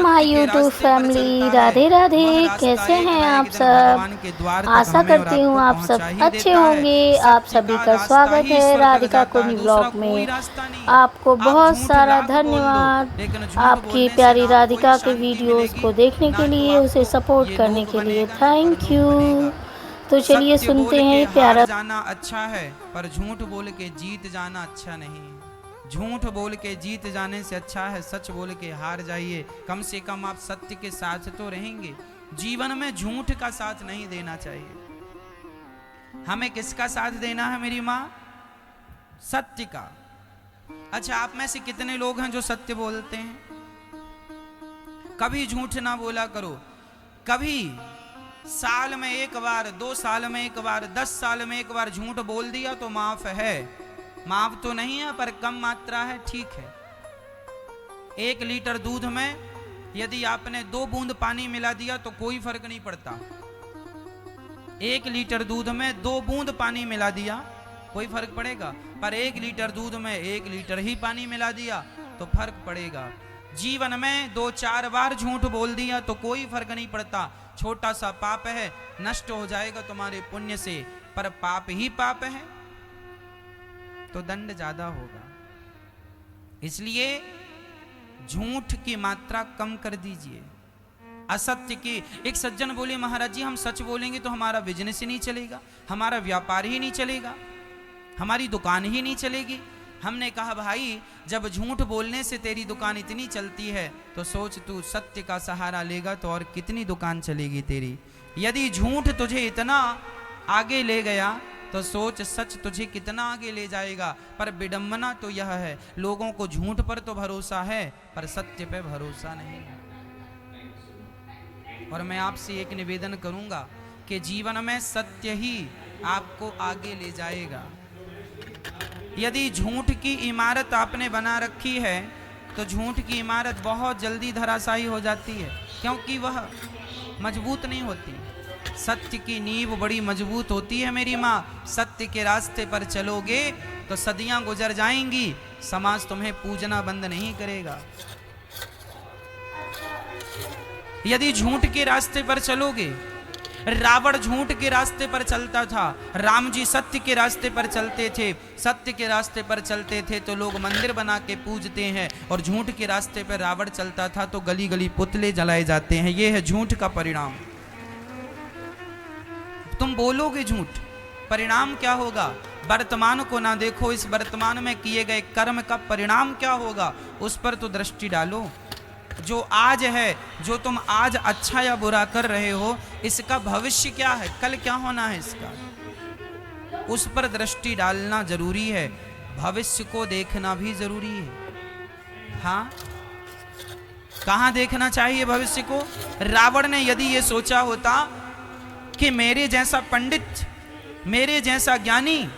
My YouTube family. Radhe Radhe. कैसे हैं आप सब? आशा करती हूँ आप सब अच्छे होंगे। आप सभी का स्वागत है राधिका कुंज ब्लॉग में। आपको बहुत सारा धन्यवाद आपकी प्यारी राधिका के वीडियोस को देखने के लिए, उसे सपोर्ट करने के लिए। Thank you. तो चलिए सुनते हैं प्यारा। जाना अच्छा है पर झूठ बोल के जीत जाना अच्छा नहीं। झूठ बोल के जीत जाने से अच्छा है सच बोल के हार जाइए। कम से कम आप सत्य के साथ तो रहेंगे। जीवन में झूठ का साथ नहीं देना चाहिए। हमें किसका साथ देना है मेरी माँ? सत्य का। अच्छा, आप में से कितने लोग हैं जो सत्य बोलते हैं? कभी झूठ ना बोला करो। कभी साल में एक बार, 2 साल में एक बार, 10 साल में एक बार झूठ बोल दिया तो माफ है। माफ तो नहीं है पर कम मात्रा है, ठीक है। 1 लीटर दूध में यदि आपने 2 बूंद पानी मिला दिया तो कोई फर्क नहीं पड़ता। 1 लीटर दूध में 2 बूंद पानी मिला दिया कोई फर्क पड़ेगा, पर 1 लीटर दूध में 1 लीटर ही पानी मिला दिया तो फर्क पड़ेगा। जीवन में 2-4 बार झूठ बोल दिया तो कोई फर्क नहीं पड़ता। छोटा सा पाप है, नष्ट हो जाएगा तुम्हारे पुण्य से, पर पाप ही पाप है तो दंड ज्यादा होगा। इसलिए झूठ की मात्रा कम कर दीजिए। असत्य की, एक सज्जन बोले महाराज जी हम सच बोलेंगे तो हमारा बिजनेस ही नहीं चलेगा, हमारा व्यापार ही नहीं चलेगा, हमारी दुकान ही नहीं चलेगी। हमने कहा भाई जब झूठ बोलने से तेरी दुकान इतनी चलती है तो सोच तू सत्य का सहारा लेगा तो और कितनी दुकान चलेगी तेरी। यदि झूठ तुझे इतना आगे ले गया तो सोच सच तुझे कितना आगे ले जाएगा। पर विडंबना तो यह है, लोगों को झूठ पर तो भरोसा है पर सत्य पे भरोसा नहीं है। और मैं आपसे एक निवेदन करूंगा कि जीवन में सत्य ही आपको आगे ले जाएगा। यदि झूठ की इमारत आपने बना रखी है तो झूठ की इमारत बहुत जल्दी धराशायी हो जाती है, क्योंकि वह मजबूत नहीं होती। सत्य की नींव बड़ी मजबूत होती है मेरी माँ। सत्य के रास्ते पर चलोगे तो सदियां गुजर जाएंगी, समाज तुम्हें पूजना बंद नहीं करेगा। यदि झूठ के रास्ते पर चलोगे, रावण झूठ के रास्ते पर चलता था, राम जी सत्य के रास्ते पर चलते थे। सत्य के रास्ते पर चलते थे तो लोग मंदिर बना के पूजते हैं, और झूठ के रास्ते पर रावण चलता था तो गली गली पुतले जलाए जाते हैं। यह है झूठ का परिणाम। तुम बोलोगे झूठ, परिणाम क्या होगा? वर्तमान को ना देखो, इस वर्तमान में किए गए कर्म का परिणाम क्या होगा उस पर तो दृष्टि डालो। जो आज है, जो तुम आज अच्छा या बुरा कर रहे हो, इसका भविष्य क्या है, कल क्या होना है इसका, उस पर दृष्टि डालना जरूरी है। भविष्य को देखना भी जरूरी है। हाँ, कहां देखना चाहिए भविष्य को? रावण ने यदि ये सोचा होता कि मेरे जैसा पंडित, मेरे जैसा ज्ञानी,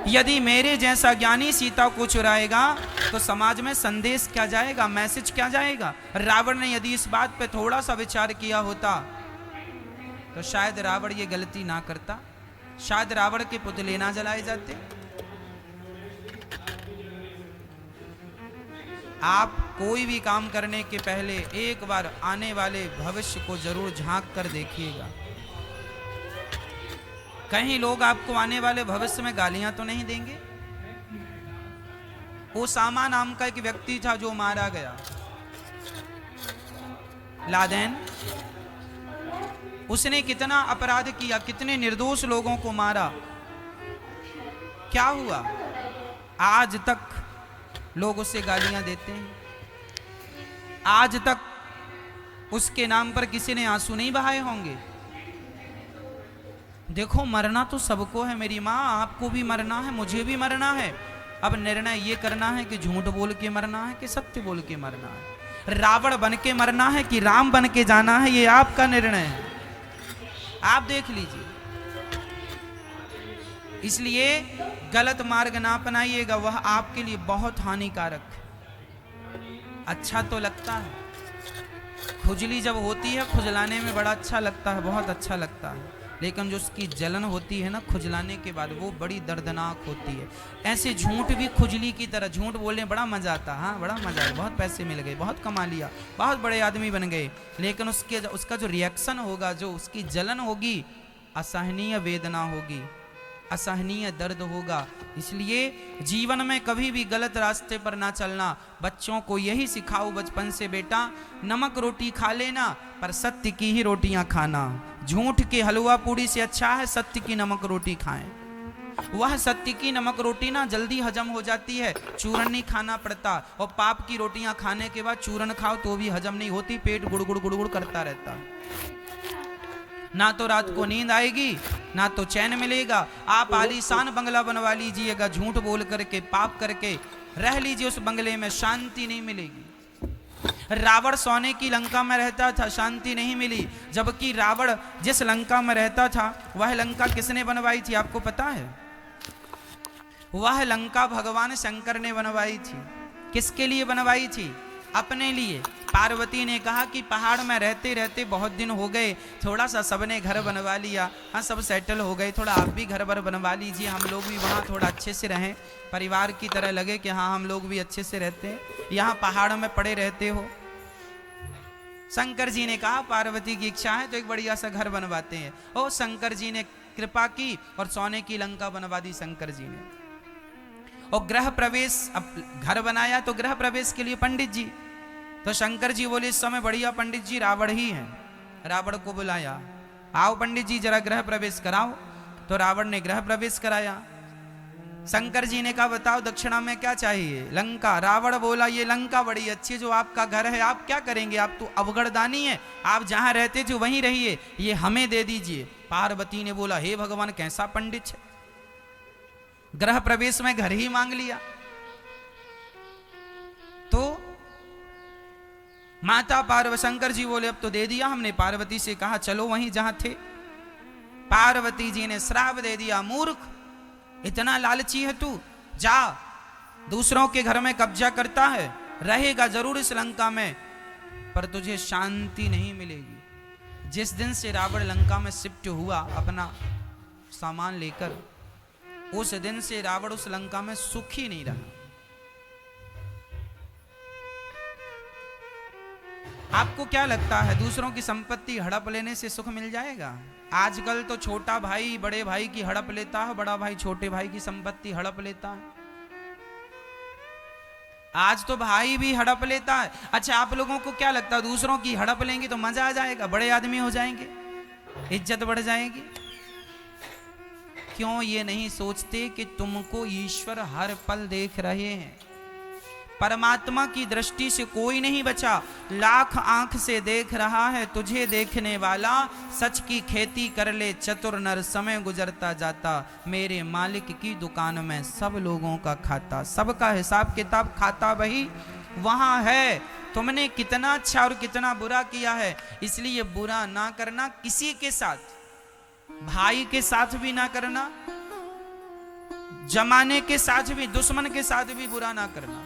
यदि मेरे जैसा ज्ञानी सीता को चुराएगा तो समाज में संदेश क्या जाएगा, मैसेज क्या जाएगा? रावण ने यदि इस बात पे थोड़ा सा विचार किया होता तो शायद रावण ये गलती ना करता, शायद रावण के पुतले ना जलाए जाते। आप कोई भी काम करने के पहले एक बार आने वाले भविष्य को जरूर झांक कर देखिएगा। कहीं लोग आपको आने वाले भविष्य में गालियां तो नहीं देंगे? ओसामा नाम का एक व्यक्ति था जो मारा गया, लादेन। उसने कितना अपराध किया, कितने निर्दोष लोगों को मारा। क्या हुआ? आज तक लोग उसे गालियां देते हैं। आज तक उसके नाम पर किसी ने आंसू नहीं बहाए होंगे। देखो, मरना तो सबको है मेरी माँ, आपको भी मरना है, मुझे भी मरना है। अब निर्णय ये करना है कि झूठ बोल के मरना है कि सत्य बोल के मरना है, रावण बन के मरना है कि राम बन के जाना है, ये आपका निर्णय है। आप देख लीजिए। इसलिए गलत मार्ग ना अपनाइएगा, वह आपके लिए बहुत हानिकारक है। अच्छा तो लगता है, खुजली जब होती है खुजलाने में बड़ा अच्छा लगता है, बहुत अच्छा लगता है, लेकिन जो उसकी जलन होती है ना खुजलाने के बाद, वो बड़ी दर्दनाक होती है। ऐसे झूठ भी खुजली की तरह, झूठ बोलने बड़ा मजा आता, हाँ बड़ा मजा आया, बहुत पैसे मिल गए, बहुत कमा लिया, बहुत बड़े आदमी बन गए, लेकिन उसका जो रिएक्शन होगा, जो उसकी जलन होगी, असहनीय वेदना होगी, असहनीय दर्द होगा। इसलिए जीवन में कभी भी गलत रास्ते पर ना चलना। बच्चों को यही सिखाओ बचपन से, बेटा नमक रोटी खा लेना पर सत्य की ही रोटियां खाना। झूठ के हलवा पूड़ी से अच्छा है सत्य की नमक रोटी खाएं। वह सत्य की नमक रोटी ना जल्दी हजम हो जाती है, चूरन नहीं खाना पड़ता। और पाप की रोटियां खाने के बाद चूरन खाओ तो भी हजम नहीं होती, पेट गुड़गुड़ गुड़गुड़ करता रहता, ना तो रात को नींद आएगी ना तो चैन मिलेगा। आप आलीशान बंगला बनवा लीजिएगा, झूठ बोल करके पाप करके रह लीजिए, उस बंगले में शांति नहीं मिलेगी। रावण सोने की लंका में रहता था, शांति नहीं मिली, जबकि रावण जिस लंका में रहता था वह लंका किसने बनवाई थी आपको पता है? वह लंका भगवान शंकर ने बनवाई थी। किसके लिए बनवाई थी? अपने लिए। पार्वती ने कहा कि पहाड़ में रहते रहते बहुत दिन हो गए, थोड़ा सा सबने घर बनवा लिया, हाँ सब सेटल हो गए, थोड़ा आप भी घर बनवा लीजिए, हम लोग भी वहाँ थोड़ा अच्छे से रहें, परिवार की तरह लगे कि हाँ हम लोग भी अच्छे से रहते हैं, यहाँ पहाड़ में पड़े रहते हो। शंकर जी ने कहा पार्वती की इच्छा है तो एक बढ़िया सा घर बनवाते हैं। ओ शंकर जी ने कृपा की और सोने की लंका बनवा दी शंकर जी ने। और गृह प्रवेश, अब घर बनाया तो गृह प्रवेश के लिए पंडित जी, तो शंकर जी बोले इस समय बढ़िया पंडित जी रावण ही है। रावण को बुलाया, आओ पंडित जी जरा गृह प्रवेश कराओ। तो रावण ने गृह प्रवेश कराया। शंकर जी ने कहा बताओ दक्षिणा में क्या चाहिए? लंका। रावण बोला ये लंका बड़ी अच्छी, जो आपका घर है आप क्या करेंगे, आप तो अवगढ़दानी है, आप जहां रहते थे वहीं रहिए, ये हमें दे दीजिए। पार्वती ने बोला हे भगवान कैसा पंडित है, गृह प्रवेश में घर ही मांग लिया। तो माता पार्वती, शंकर जी बोले अब तो दे दिया हमने। पार्वती से कहा चलो वहीं जहां थे। पार्वती जी ने श्राप दे दिया, मूर्ख इतना लालची है तू, जा दूसरों के घर में कब्जा करता है, रहेगा जरूर इस लंका में पर तुझे शांति नहीं मिलेगी। जिस दिन से रावण लंका में शिफ्ट हुआ अपना सामान लेकर, उस दिन से रावण उस लंका में सुखी नहीं रहा। आपको क्या लगता है दूसरों की संपत्ति हड़प लेने से सुख मिल जाएगा? आजकल तो छोटा भाई बड़े भाई की हड़प लेता है, बड़ा भाई छोटे भाई की संपत्ति हड़प लेता है। आज तो भाई भी हड़प लेता है। अच्छा आप लोगों को क्या लगता है दूसरों की हड़प लेंगे तो मजा आ जाएगा, बड़े आदमी हो जाएंगे, इज्जत बढ़ जाएगी? क्यों ये नहीं सोचते कि तुमको ईश्वर हर पल देख रहे हैं? परमात्मा की दृष्टि से कोई नहीं बचा, लाख आंख से देख रहा है तुझे देखने वाला। सच की खेती कर ले चतुर नर, समय गुजरता जाता, मेरे मालिक की दुकान में सब लोगों का खाता। सबका हिसाब किताब खाता वही वहां है। तुमने कितना अच्छा और कितना बुरा किया है, इसलिए बुरा ना करना किसी के साथ, भाई के साथ भी ना करना, जमाने के साथ भी, दुश्मन के साथ भी बुरा ना करना,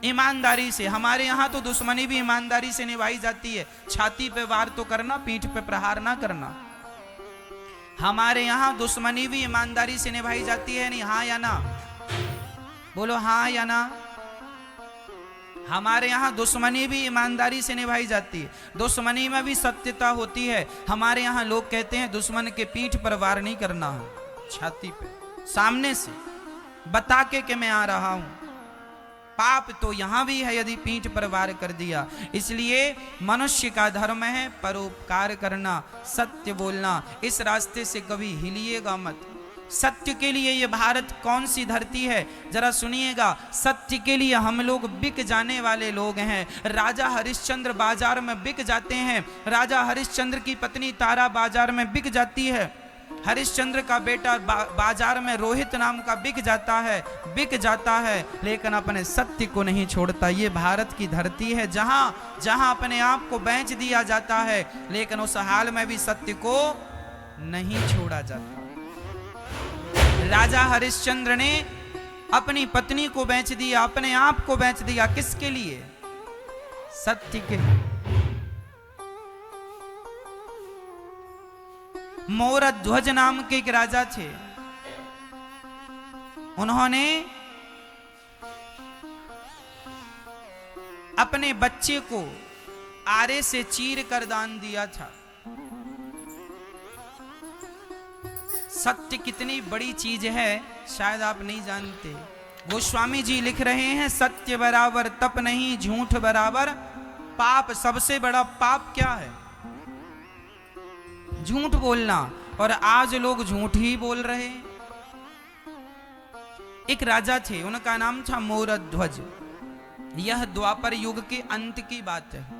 ईमानदारी से। हमारे यहाँ तो दुश्मनी भी ईमानदारी से निभाई जाती है। छाती पे वार तो करना, पीठ पे प्रहार ना करना। हमारे यहाँ दुश्मनी भी ईमानदारी से निभाई जाती है, नहीं हाँ या ना? बोलो हाँ या ना? हमारे यहाँ दुश्मनी भी ईमानदारी से निभाई जाती है, दुश्मनी में भी सत्यता होती है। हमारे यहाँ लोग कहते हैं दुश्मन के पीठ पर वार नहीं करना है, छाती पे सामने से बता के कि मैं आ रहा हूं। पाप तो यहां भी है यदि पीठ पर वार कर दिया। इसलिए मनुष्य का धर्म है परोपकार करना, सत्य बोलना। इस रास्ते से कभी हिलिएगा मत। सत्य के लिए ये भारत कौन सी धरती है जरा सुनिएगा। सत्य के लिए हम लोग बिक जाने वाले लोग हैं। राजा हरिश्चंद्र बाजार में बिक जाते हैं, राजा हरिश्चंद्र की पत्नी तारा बाजार में बिक जाती है, हरिश्चंद्र का बेटा बाजार में रोहित नाम का बिक जाता है, लेकिन अपने सत्य को नहीं छोड़ता। ये भारत की धरती है जहां अपने आप को बेच दिया जाता है, लेकिन उस हाल में भी सत्य को नहीं छोड़ा जाता। राजा हरिश्चंद्र ने अपनी पत्नी को बेच दिया, अपने आप को बेच दिया, किसके लिए? सत्य के लिए। मोरध्वज नाम के एक राजा थे। उन्होंने अपने बच्चे को आरे से चीर कर दान दिया था। सत्य कितनी बड़ी चीज है शायद आप नहीं जानते। गोस्वामी जी लिख रहे हैं, सत्य बराबर तप नहीं, झूठ बराबर पाप। सबसे बड़ा पाप क्या है? झूठ बोलना। और आज लोग झूठ ही बोल रहे हैं। एक राजा थे, उनका नाम था मोरध्वज। यह द्वापर युग के अंत की बात है।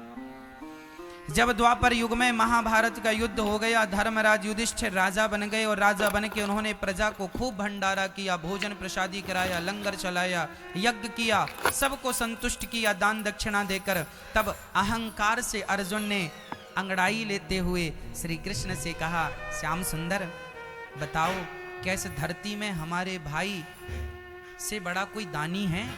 जब द्वापर युग में महाभारत का युद्ध हो गया, धर्मराज युधिष्ठिर राजा बन गए और राजा बन के उन्होंने प्रजा को खूब भंडारा किया, भोजन प्रसादी कराया, लंगर चलाया, यज्ञ किया, सबको संतुष्ट किया दान दक्षिणा देकर। तब अहंकार से अर्जुन ने अंगड़ाई लेते हुए श्री कृष्ण से कहा, श्याम सुंदर बताओ कैसे धरती में हमारे भाई से बड़ा कोई दानी है?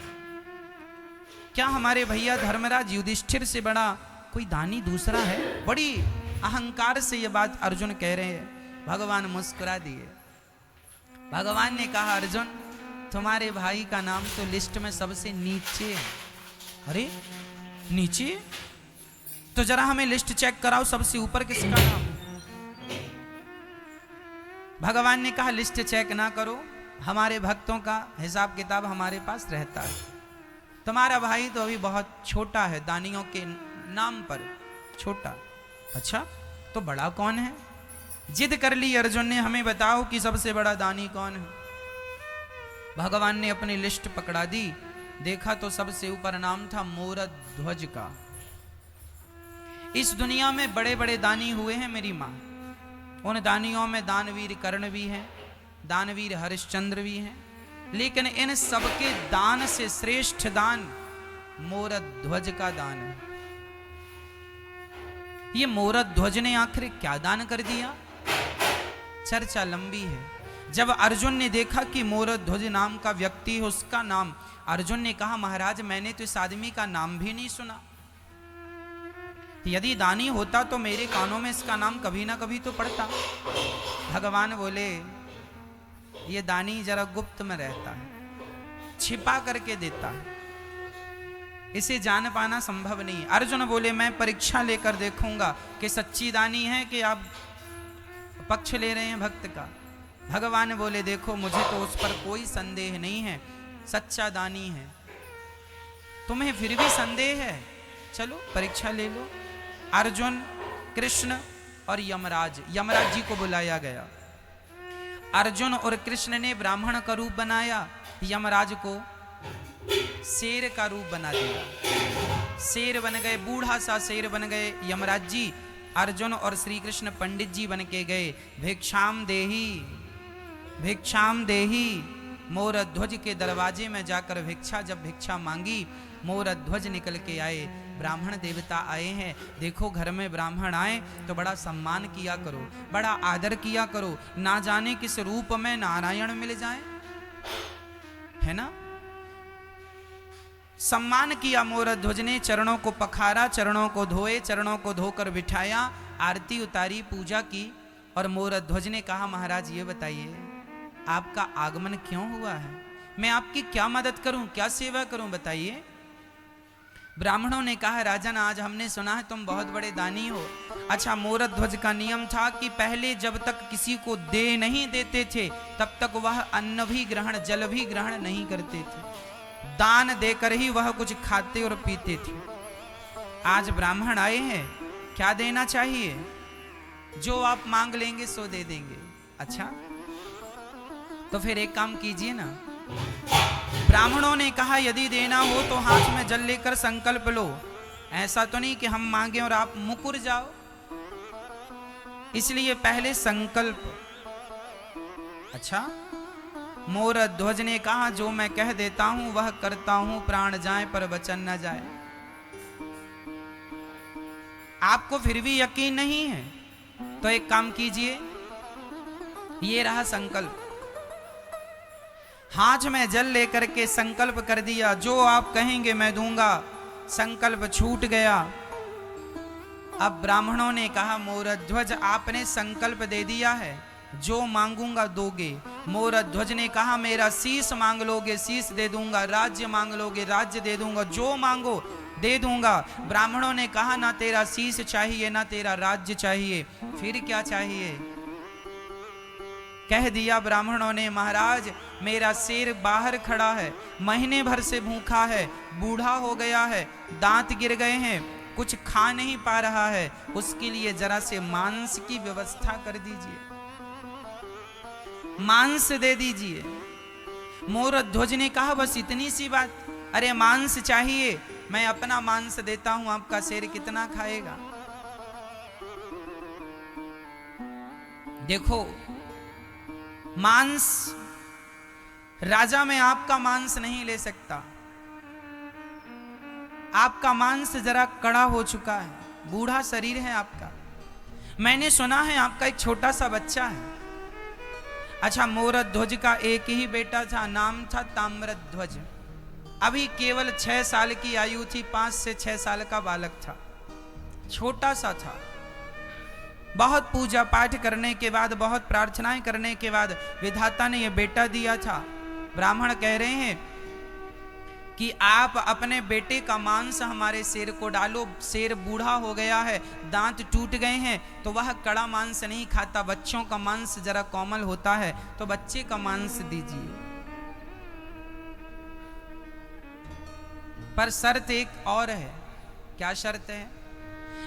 क्या हमारे भैया धर्मराज युधिष्ठिर से बड़ा कोई दानी दूसरा है? बड़ी अहंकार से ये बात अर्जुन कह रहे हैं। भगवान मुस्कुरा दिए। भगवान ने कहा, अर्जुन तुम्हारे भाई का नाम तो लिस्ट में सबसे नीचे है। अरे नीचे? तो जरा हमें लिस्ट चेक कराओ, सबसे ऊपर किसका नाम? भगवान ने कहा, लिस्ट चेक ना करो, हमारे भक्तों का हिसाब किताब हमारे पास रहता है। तुम्हारा भाई तो अभी बहुत छोटा है, दानियों के नाम पर छोटा। अच्छा तो बड़ा कौन है? जिद कर ली अर्जुन ने, हमें बताओ कि सबसे बड़ा दानी कौन है। भगवान ने अपनी लिस्ट पकड़ा दी, देखा तो सबसे ऊपर नाम था मोरध्वज का। इस दुनिया में बड़े बड़े दानी हुए हैं मेरी मां। उन दानियों में दानवीर कर्ण भी हैं, दानवीर हरिश्चंद्र भी हैं, लेकिन इन सबके दान से श्रेष्ठ दान मोरध्वज का दान है। ये मोरध्वज ने आखिर क्या दान कर दिया? चर्चा लंबी है। जब अर्जुन ने देखा कि मोरध्वज नाम का व्यक्ति है, उसका नाम, अर्जुन ने कहा, महाराज मैंने तो इस आदमी का नाम भी नहीं सुना। यदि दानी होता तो मेरे कानों में इसका नाम कभी ना कभी तो पड़ता। भगवान बोले, ये दानी जरा गुप्त में रहता है, छिपा करके देता है, इसे जान पाना संभव नहीं। अर्जुन बोले, मैं परीक्षा लेकर देखूंगा कि सच्ची दानी है कि आप पक्ष ले रहे हैं भक्त का। भगवान बोले, देखो मुझे तो उस पर कोई संदेह नहीं है, सच्चा दानी है। तुम्हें फिर भी संदेह है, चलो परीक्षा ले लो। अर्जुन, कृष्ण और यमराज जी को बुलाया गया। अर्जुन और कृष्ण ने ब्राह्मण का रूप बनाया, यमराज को शेर का रूप बना दिया। शेर बन गए, बूढ़ा सा शेर बन गए यमराज जी। अर्जुन और श्री कृष्ण पंडित जी बन के गए। भिक्षाम देही, भिक्षाम देही। मोरध्वज के दरवाजे में जाकर जब भिक्षा मांगी, मोरध्वज निकल के आए। ब्राह्मण देवता आए हैं, देखो घर में ब्राह्मण आए तो बड़ा सम्मान किया करो, बड़ा आदर किया करो, ना जाने किस रूप में नारायण मिल जाए, है ना। सम्मान किया मोरध्वज ने, चरणों को पखारा, चरणों को धोए, चरणों को धोकर बिठाया, आरती उतारी, पूजा की। और मोरध्वज ने कहा, महाराज ये बताइए आपका आगमन क्यों हुआ है? मैं आपकी क्या मदद करूं, क्या सेवा करूं, बताइए। ब्राह्मणों ने कहा, राजन आज हमने सुना है तुम बहुत बड़े दानी हो। अच्छा, मोरध्वज का नियम था कि पहले जब तक किसी को दे नहीं देते थे तब तक वह अन्न भी ग्रहण, जल भी ग्रहण नहीं करते थे। दान देकर ही वह कुछ खाते और पीते थे। आज ब्राह्मण आए हैं, क्या देना चाहिए? जो आप मांग लेंगे सो दे देंगे। अच्छा तो फिर एक काम कीजिए ना। ब्राह्मणों ने कहा, यदि देना हो तो हाथ में जल लेकर संकल्प लो। ऐसा तो नहीं कि हम मांगे और आप मुकुर जाओ, इसलिए पहले संकल्प। अच्छा, मोरध्वज ने कहा, जो मैं कह देता हूं वह करता हूं, प्राण जाए पर वचन न जाए। आपको फिर भी यकीन नहीं है तो एक काम कीजिए, ये रहा संकल्प। हाथ में जल लेकर के संकल्प कर दिया, जो आप कहेंगे मैं दूंगा। संकल्प छूट गया। अब ब्राह्मणों ने कहा मोरध्वज आपने संकल्प दे दिया है, जो मांगूंगा दोगे। मोरध्वज ने कहा मेरा शीश मांग लोगे, शीश दे दूंगा, राज्य मांग लोगे, राज्य दे दूंगा, जो मांगो दे दूंगा। ब्राह्मणों ने कहा ना तेरा शीश चाहिए, ना तेरा राज्य चाहिए, फिर क्या चाहिए? कह दिया ब्राह्मणों ने महाराज मेरा शेर बाहर खड़ा है, महीने भर से भूखा है, बूढ़ा हो गया है, दांत गिर गए हैं, कुछ खा नहीं पा रहा है, उसके लिए जरा से मांस की व्यवस्था कर दीजिए, मांस दे दीजिए। मोरध्वज ने कहा बस इतनी सी बात? अरे मांस चाहिए, मैं अपना मांस देता हूं, आपका शेर कितना खाएगा? देखो मांस, राजा में आपका मांस नहीं ले सकता, आपका मांस जरा कड़ा हो चुका है, बूढ़ा शरीर है आपका। मैंने सुना है आपका एक छोटा सा बच्चा है। अच्छा, मोरध्वज का एक ही बेटा था, नाम था ताम्रध्वज। अभी केवल 6 साल की आयु थी, 5 से 6 साल का बालक था, छोटा सा था। बहुत पूजा पाठ करने के बाद, बहुत प्रार्थनाएं करने के बाद विधाता ने यह बेटा दिया था। ब्राह्मण कह रहे हैं कि आप अपने बेटे का मांस हमारे शेर को डालो, शेर बूढ़ा हो गया है, दांत टूट गए हैं, तो वह कड़ा मांस नहीं खाता, बच्चों का मांस जरा कोमल होता है, तो बच्चे का मांस दीजिए। पर शर्त एक और है। क्या शर्त है?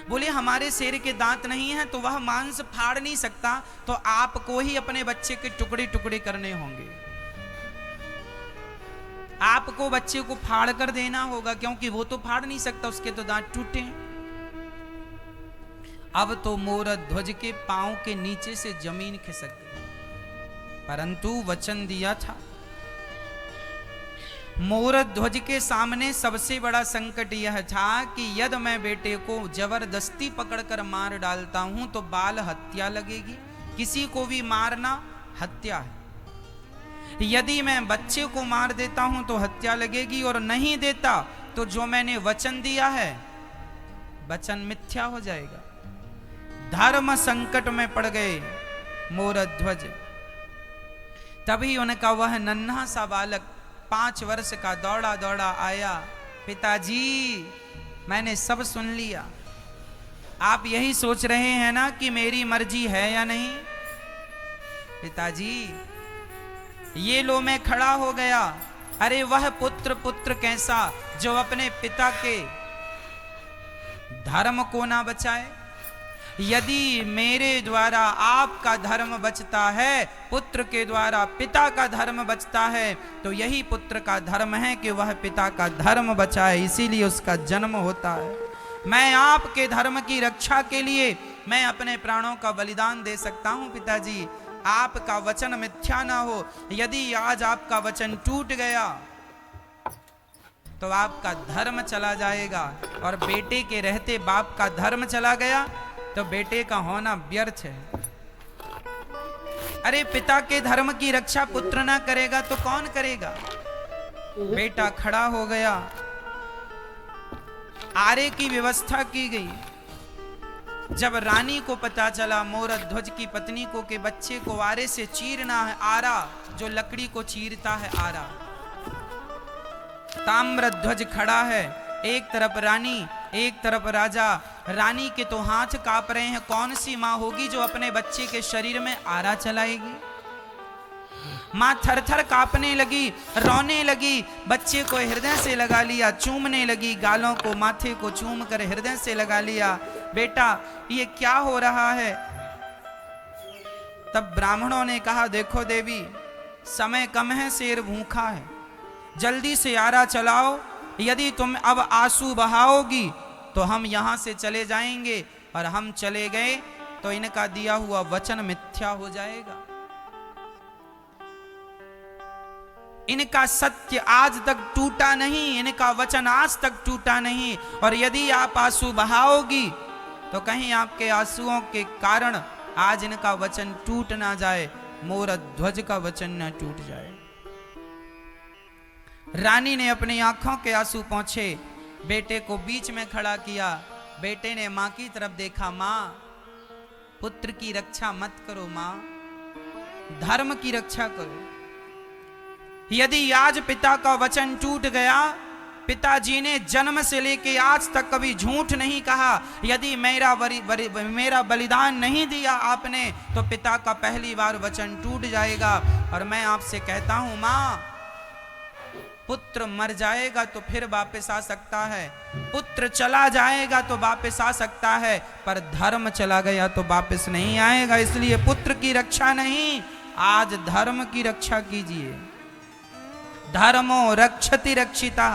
बोले हमारे शेर के दांत नहीं है तो वह मांस फाड़ नहीं सकता, तो आपको ही अपने बच्चे के टुकड़े टुकड़े करने होंगे, आपको बच्चे को फाड़ कर देना होगा, क्योंकि वो तो फाड़ नहीं सकता, उसके तो दांत टूटे। अब तो मोरध्वज के पांव के नीचे से जमीन खिसक गई, परंतु वचन दिया था। मोरध्वज के सामने सबसे बड़ा संकट यह था कि यदि मैं बेटे को जबरदस्ती पकड़कर मार डालता हूं तो बाल हत्या लगेगी, किसी को भी मारना हत्या है। यदि मैं बच्चे को मार देता हूं तो हत्या लगेगी, और नहीं देता तो जो मैंने वचन दिया है वचन मिथ्या हो जाएगा। धर्म संकट में पड़ गए मोरध्वज। तभी उनका वह नन्हा सा बालक 5 वर्ष का दौड़ा दौड़ा आया, पिताजी मैंने सब सुन लिया, आप यही सोच रहे हैं ना कि मेरी मर्जी है या नहीं? पिताजी ये लो मैं खड़ा हो गया। अरे वह पुत्र कैसा जो अपने पिता के धर्म को ना बचाए। यदि मेरे द्वारा आपका धर्म बचता है, पुत्र के द्वारा पिता का धर्म बचता है, तो यही पुत्र का धर्म है कि वह पिता का धर्म बचाए, इसीलिए उसका जन्म होता है। मैं आपके धर्म की रक्षा के लिए मैं अपने प्राणों का बलिदान दे सकता हूं पिताजी, आपका वचन मिथ्या ना हो। यदि आज आपका वचन टूट गया तो आपका धर्म चला जाएगा, और बेटे के रहते बाप का धर्म चला गया तो बेटे का होना व्यर्थ है। अरे पिता के धर्म की रक्षा पुत्र ना करेगा तो कौन करेगा? बेटा खड़ा हो गया, आरे की व्यवस्था की गई। जब रानी को पता चला मोरध्वज की पत्नी को कि बच्चे को आरे से चीरना है, आरा जो लकड़ी को चीरता है आरा, ताम्रध्वज खड़ा है, एक तरफ रानी एक तरफ राजा। रानी के तो हाथ कांप रहे हैं, कौन सी माँ होगी जो अपने बच्चे के शरीर में आरा चलाएगी? माँ थर थर कांपने लगी, रोने लगी, बच्चे को हृदय से लगा लिया, चूमने लगी, गालों को माथे को चूम कर हृदय से लगा लिया। बेटा ये क्या हो रहा है? तब ब्राह्मणों ने कहा देखो देवी, समय कम है, शेर भूखा है, जल्दी से आरा चलाओ, यदि तुम अब आंसू बहाओगी तो हम यहां से चले जाएंगे, और हम चले गए तो इनका दिया हुआ वचन मिथ्या हो जाएगा। इनका सत्य आज तक टूटा नहीं, इनका वचन आज तक टूटा नहीं, और यदि आप आंसू बहाओगी तो कहीं आपके आंसुओं के कारण आज इनका वचन टूट ना जाए, मोरध्वज का वचन ना टूट जाए। रानी ने अपनी आंखों के आंसू पोंछे, बेटे को बीच में खड़ा किया, बेटे ने मां की तरफ देखा, मां पुत्र की रक्षा मत करो, मां धर्म की रक्षा करो। यदि आज पिता का वचन टूट गया, पिताजी ने जन्म से लेके आज तक कभी झूठ नहीं कहा, यदि मेरा बलिदान नहीं दिया आपने, तो पिता का पहली बार वचन टूट जाएगा। और मैं आपसे कहता हूं मां, पुत्र मर जाएगा तो फिर वापस आ सकता है, पुत्र चला जाएगा तो वापस आ सकता है, पर धर्म चला गया तो वापस नहीं आएगा। इसलिए पुत्र की रक्षा नहीं, आज धर्म की रक्षा कीजिए। धर्मो रक्षति रक्षिता।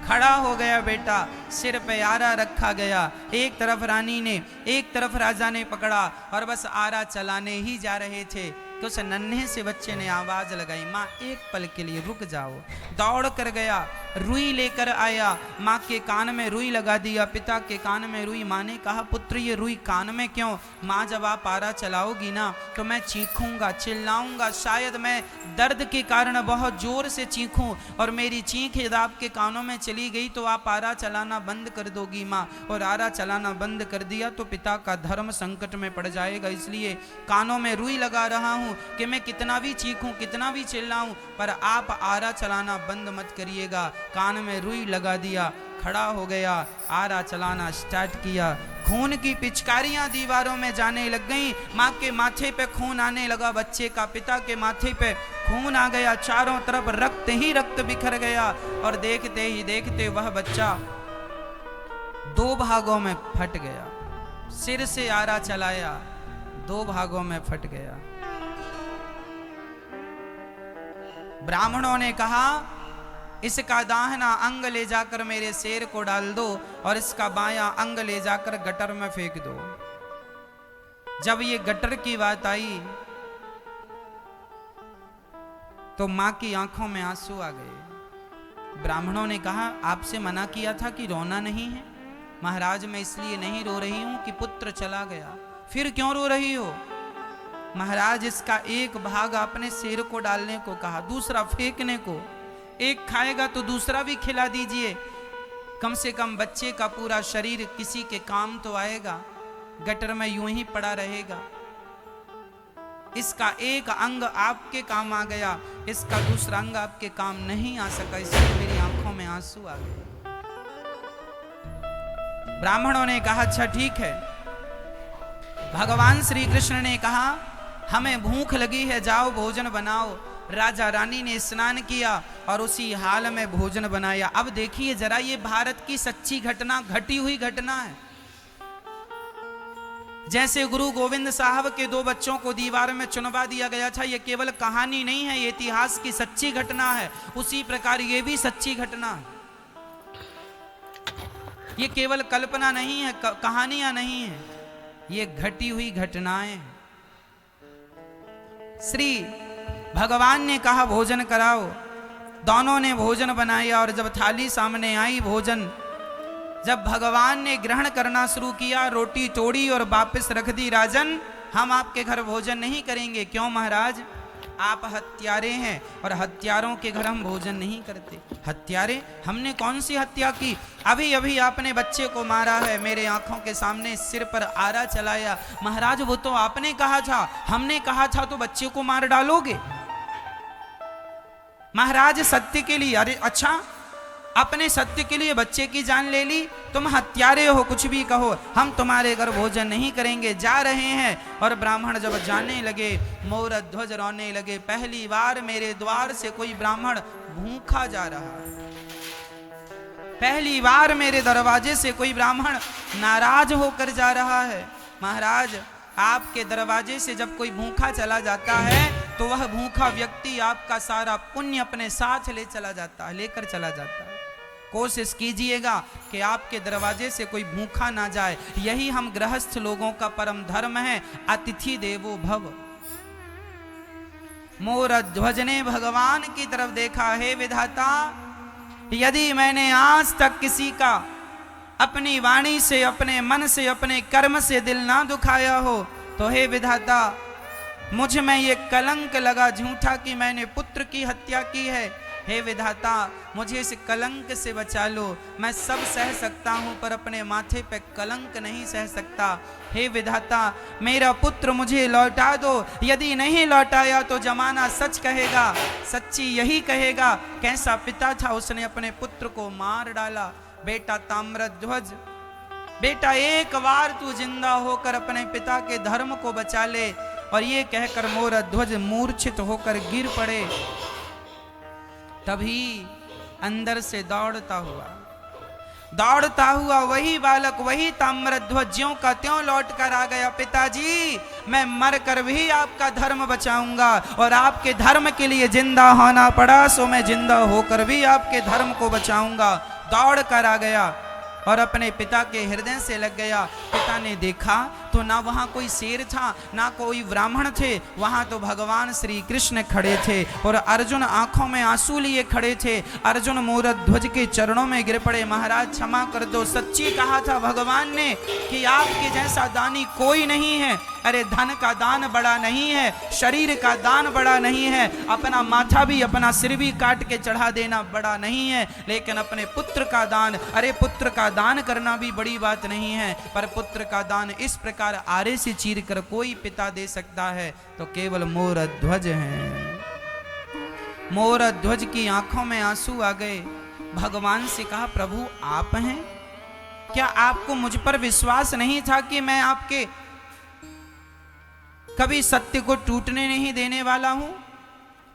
खड़ा हो गया बेटा, सिर पे आरा रखा गया, एक तरफ रानी ने एक तरफ राजा ने पकड़ा और बस आरा चलाने ही जा रहे थे कि उस नन्हे से बच्चे ने आवाज लगाई, माँ एक पल के लिए रुक जाओ। दौड़ कर गया, रुई लेकर आया, माँ के कान में रुई लगा दिया, पिता के कान में रुई। माँ ने कहा, पुत्र ये रुई कान में क्यों? माँ जब आप आरा चलाओगी ना तो मैं चीखूंगा, चिल्लाऊंगा, शायद मैं दर्द के कारण बहुत जोर से चीखूं और मेरी चीख यदि आपके कानों में चली गई तो आप आरा चलाना बंद कर दोगी माँ। और आरा चलाना बंद कर दिया तो पिता का धर्म संकट में पड़ जाएगा। इसलिए कानों में रुई लगा रहा हूं कि मैं कितना भी चीखूं, कितना भी चिल्लाऊं, पर आप आरा चलाना बंद मत करिएगा। कान में रुई लगा दिया, खड़ा हो गया, आरा चलाना स्टार्ट किया। खून की पिचकारियां दीवारों में जाने लग गईं। माँ के माथे पे खून आने लगा बच्चे का, पिता के माथे पे खून आ गया, चारों तरफ रक्त ही रक्त बिखर गया। और देखते ही देखते वह बच्चा 2 भागों में फट गया। सिर से आरा चलाया, 2 भागों में फट गया। ब्राह्मणों ने कहा, इसका दाहिना अंग ले जाकर मेरे शेर को डाल दो और इसका बायां अंग ले जाकर गटर में फेंक दो। जब ये गटर की बात आई तो मां की आंखों में आंसू आ गए। ब्राह्मणों ने कहा, आपसे मना किया था कि रोना नहीं है। महाराज मैं इसलिए नहीं रो रही हूं कि पुत्र चला गया। फिर क्यों रो रही हो? महाराज इसका एक भाग आपने शेर को डालने को कहा, दूसरा फेंकने को। एक खाएगा तो दूसरा भी खिला दीजिए, कम से कम बच्चे का पूरा शरीर किसी के काम तो आएगा, गटर में यूं ही पड़ा रहेगा। इसका एक अंग आपके काम आ गया, इसका दूसरा अंग आपके काम नहीं आ सका, इसलिए मेरी आंखों में आंसू आ गए। ब्राह्मणों ने कहा, अच्छा ठीक है। भगवान श्री कृष्ण ने कहा, हमें भूख लगी है, जाओ भोजन बनाओ। राजा रानी ने स्नान किया और उसी हाल में भोजन बनाया। अब देखिए जरा, ये भारत की सच्ची घटना, घटी हुई घटना है। जैसे गुरु गोविंद साहब के 2 बच्चों को दीवार में चुनवा दिया गया था, ये केवल कहानी नहीं है, ये इतिहास की सच्ची घटना है। उसी प्रकार ये भी सच्ची घटना है। ये केवल कल्पना नहीं है, कहानियां नहीं है, ये घटी हुई घटनाएं। श्री भगवान ने कहा भोजन कराओ। दोनों ने भोजन बनाया और जब थाली सामने आई, भोजन जब भगवान ने ग्रहण करना शुरू किया, रोटी तोड़ी और वापस रख दी। राजन, हम आपके घर भोजन नहीं करेंगे। क्यों महाराज? आप हत्यारे हैं और हत्यारों के घर हम भोजन नहीं करते। हत्यारे? हमने कौन सी हत्या की? अभी अभी आपने बच्चे को मारा है, मेरे आंखों के सामने सिर पर आरा चलाया। महाराज वो तो आपने कहा था, हमने कहा था तो बच्चे को मार डालोगे? महाराज सत्य के लिए, अरे अच्छा, अपने सत्य के लिए बच्चे की जान ले ली? तुम हत्यारे हो, कुछ भी कहो, हम तुम्हारे घर भोजन नहीं करेंगे, जा रहे हैं। और ब्राह्मण जब जाने लगे, मोर ध्वज रोने लगे। पहली बार मेरे द्वार से कोई ब्राह्मण भूखा जा रहा है, पहली बार मेरे दरवाजे से कोई ब्राह्मण नाराज होकर जा रहा है। महाराज, आपके दरवाजे से जब कोई भूखा चला जाता है तो वह भूखा व्यक्ति आपका सारा पुण्य अपने साथ ले चला जाता है, लेकर चला जाता है। कोशिश कीजिएगा कि आपके दरवाजे से कोई भूखा ना जाए। यही हम गृहस्थ लोगों का परम धर्म है, अतिथि देवो भव। मोर ध्वज ने भगवान की तरफ देखा, हे विधाता, यदि मैंने आज तक किसी का अपनी वाणी से, अपने मन से, अपने कर्म से दिल ना दुखाया हो, तो हे विधाता, मुझ में ये कलंक लगा झूठा कि मैंने पुत्र की हत्या की है। हे विधाता मुझे इस कलंक से बचा लो। मैं सब सह सकता हूँ पर अपने माथे पे कलंक नहीं सह सकता। हे विधाता मेरा पुत्र मुझे लौटा दो। यदि नहीं लौटाया तो जमाना सच कहेगा, सच्ची यही कहेगा कैसा पिता था उसने अपने पुत्र को मार डाला। बेटा ताम्रध्वज, बेटा एक बार तू जिंदा होकर अपने पिता के धर्म को बचा ले। और ये कहकर मोरध्वज मूर्छित होकर गिर पड़े। तभी अंदर से दौड़ता हुआ वही बालक, वही ताम्रध्वज ज्यों का त्यों लौट कर आ गया। पिताजी मैं मर कर भी आपका धर्म बचाऊंगा और आपके धर्म के लिए जिंदा होना पड़ा सो मैं जिंदा होकर भी आपके धर्म को बचाऊंगा। दौड़ कर आ गया और अपने पिता के हृदय से लग गया। पिता ने देखा तो ना वहाँ कोई शेर था ना कोई ब्राह्मण थे, वहाँ तो भगवान श्री कृष्ण खड़े थे और अर्जुन आंखों में आंसू लिए खड़े थे। अर्जुन मोरध्वज के चरणों में गिर पड़े, महाराज क्षमा कर दो। सच्ची कहा था भगवान ने कि आपके जैसा दानी कोई नहीं है। अरे धन का दान बड़ा नहीं है, शरीर का दान बड़ा नहीं है, अपना माथा भी अपना सिर भी काट के चढ़ा देना बड़ा नहीं है, लेकिन अपने पुत्र का दान, अरे पुत्र का दान करना भी बड़ी बात नहीं है। पर पुत्र का दान इस प्रकार आरे से चीर कर कोई पिता दे सकता है तो केवल मोरध्वज हैं। मोरध्वज की आंखों में आंसू आ गए। भगवान से कहा प्रभु आप हैं क्या? आपको मुझ पर विश्वास नहीं था कि मैं आपके कभी सत्य को टूटने नहीं देने वाला हूं?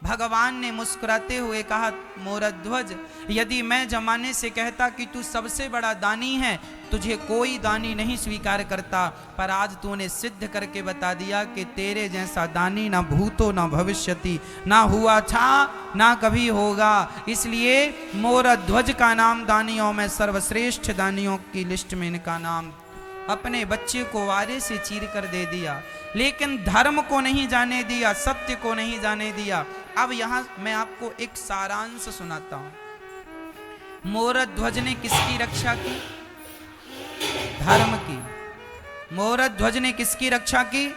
भगवान ने मुस्कुराते हुए कहा मोरध्वज यदि मैं जमाने से कहता कि तू सबसे बड़ा दानी है तुझे कोई दानी नहीं स्वीकार करता, पर आज तूने सिद्ध करके बता दिया कि तेरे जैसा दानी ना भूतो ना भविष्यति, ना हुआ था ना कभी होगा। इसलिए मोरध्वज का नाम दानियों में सर्वश्रेष्ठ दानियों की लिस्ट में इनका नाम। अपने बच्चे को वारे से चीर कर दे दिया, लेकिन धर्म को नहीं जाने दिया, सत्य को नहीं जाने दिया। अब यहां मैं आपको एक सारांश सुनाता हूं। मोरध्वज ने किसकी रक्षा की? धर्म की। मोरध्वज ने किसकी रक्षा की?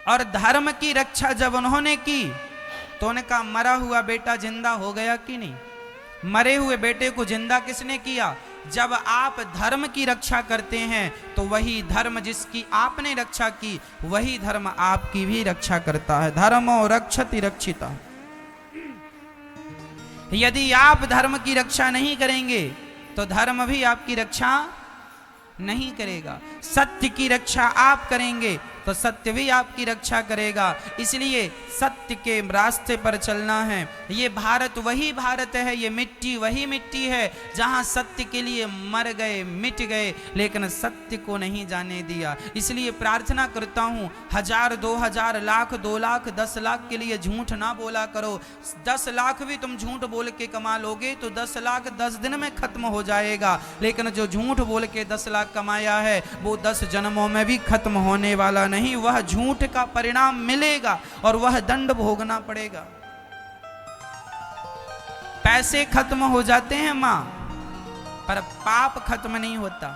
और धर्म की रक्षा जब उन्होंने की तो उनका मरा हुआ बेटा जिंदा हो गया कि नहीं? मरे हुए बेटे को जिंदा किसने किया? जब आप धर्म की रक्षा करते हैं तो वही धर्म जिसकी आपने रक्षा की वही धर्म आपकी भी रक्षा करता है। धर्मो रक्षति रक्षिता। यदि आप धर्म की रक्षा नहीं करेंगे तो धर्म भी आपकी रक्षा नहीं करेगा। सत्य की रक्षा आप करेंगे तो सत्य भी आपकी रक्षा करेगा। इसलिए सत्य के रास्ते पर चलना है। ये भारत वही भारत है, ये मिट्टी वही मिट्टी है जहां सत्य के लिए मर गए, मिट गए, लेकिन सत्य को नहीं जाने दिया। इसलिए प्रार्थना करता हूं 1000, 2000, लाख, 2 लाख, 10 लाख के लिए झूठ ना बोला करो। 10 लाख भी तुम झूठ बोल के कमा लोगे तो 10 लाख 10 दिन में खत्म हो जाएगा, लेकिन जो झूठ बोल के 10 लाख कमाया है वो 10 जन्मों में भी खत्म होने वाला नहीं। वह झूठ का परिणाम मिलेगा और वह दंड भोगना पड़ेगा। पैसे खत्म हो जाते हैं मां, पर पाप खत्म नहीं होता।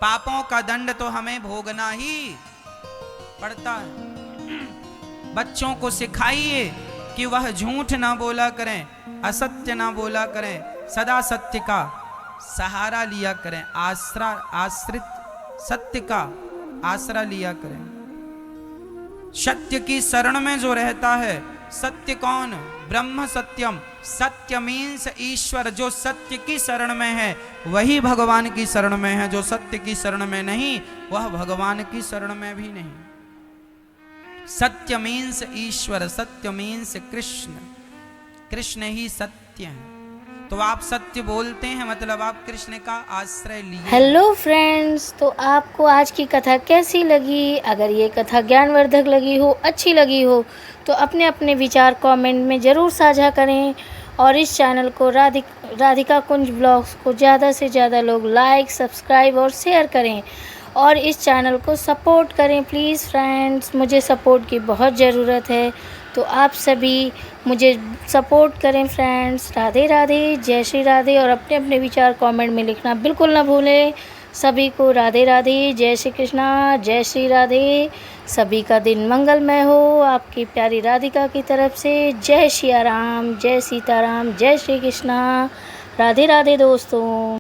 पापों का दंड तो हमें भोगना ही पड़ता है। बच्चों को सिखाइए कि वह झूठ ना बोला करें, असत्य ना बोला करें, सदा सत्य का सहारा लिया करें, आश्रित सत्य का आसरा लिया करें। सत्य की शरण में जो रहता है, सत्य कौन? ब्रह्म सत्यम। सत्य मीन्स ईश्वर। जो सत्य की शरण में है वही भगवान की शरण में है, जो सत्य की शरण में नहीं वह भगवान की शरण में भी नहीं। सत्य मीन्स ईश्वर, सत्य मीन्स कृष्ण, कृष्ण ही सत्य है। तो आप सत्य बोलते हैं मतलब आप कृष्ण का आश्रय लिए। हेलो फ्रेंड्स, तो आपको आज की कथा कैसी लगी? अगर ये कथा ज्ञानवर्धक लगी हो, अच्छी लगी हो तो अपने अपने विचार कमेंट में ज़रूर साझा करें और इस चैनल को राधिका कुंज ब्लॉग्स को ज़्यादा से ज़्यादा लोग लाइक, सब्सक्राइब और शेयर करें और इस चैनल को सपोर्ट करें प्लीज़ फ्रेंड्स। मुझे सपोर्ट की बहुत ज़रूरत है, तो आप सभी मुझे सपोर्ट करें फ्रेंड्स। राधे राधे, जय श्री राधे, और अपने अपने विचार कमेंट में लिखना बिल्कुल ना भूलें। सभी को राधे राधे, जय श्री कृष्णा, जय श्री राधे, सभी का दिन मंगलमय हो। आपकी प्यारी राधिका की तरफ से जय सिया राम, जय सीताराम, जय श्री कृष्णा। राधे राधे दोस्तों।